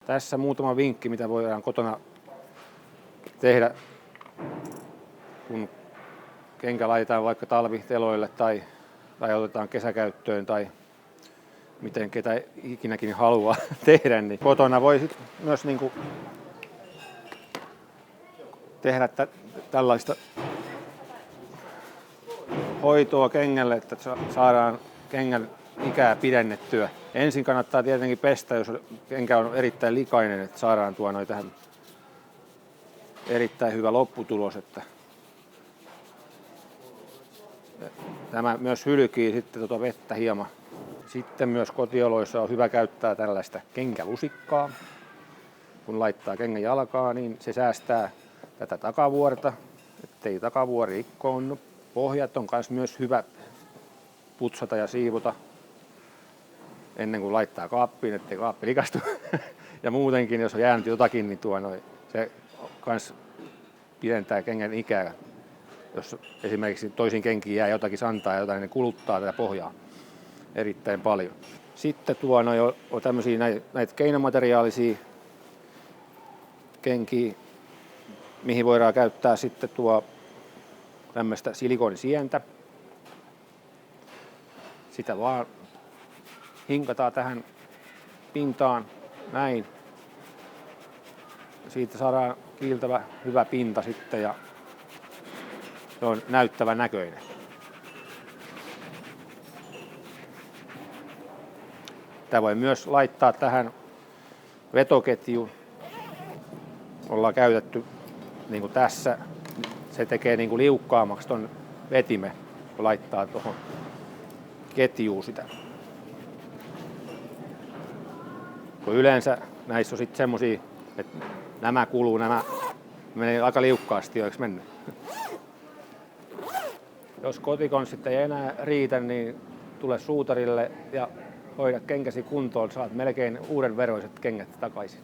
Tässä muutama vinkki, mitä voidaan kotona tehdä, kun kenkä laitetaan vaikka talviteloille tai otetaan kesäkäyttöön tai miten ketä ikinäkin haluaa tehdä, niin kotona voi myös tehdä tällaista hoitoa kengälle, että saadaan kengän ikää pidennettyä. Ensin kannattaa tietenkin pestä, jos kenkä on erittäin likainen, että saadaan tähän erittäin hyvä lopputulos. Että tämä myös hylkii sitten vettä hieman. Sitten myös kotioloissa on hyvä käyttää tällaista kenkälusikkaa. Kun laittaa kengän jalkaa, niin se säästää tätä takavuorta, ettei takavuori rikkoonnu. Pohjat on myös hyvä putsata ja siivota ennen kuin laittaa kaappiin, ettei kaappi rikastu. Ja muutenkin, jos on jäänyt jotakin, niin se kans pidentää kengän ikää. Jos esimerkiksi toisiin kenkiin jää jotakin santaa ja jotain, niin ne kuluttaa tätä pohjaa erittäin paljon. Sitten on tämmöisiä näitä keinomateriaalisia kenkiä, mihin voidaan käyttää sitten tämmöistä silikonisientä. Sitä vaan hinkataan tähän pintaan näin. Siitä saadaan kiiltävä hyvä pinta sitten ja se on näyttävä näköinen. Tämä voi myös laittaa tähän vetoketjuun. Ollaan käytetty niin kuin tässä. Se tekee niin kuin liukkaammaksi ton vetimen, kun laittaa tuohon ketjuun sitä. Kun yleensä näissä on sitten semmosia, että nämä menee aika liukkaasti jo, eikö mennyt? Jos kotikonstit ei enää riitä, niin tule suutarille ja hoida kenkäsi kuntoon, saat melkein uuden veroiset kengät takaisin.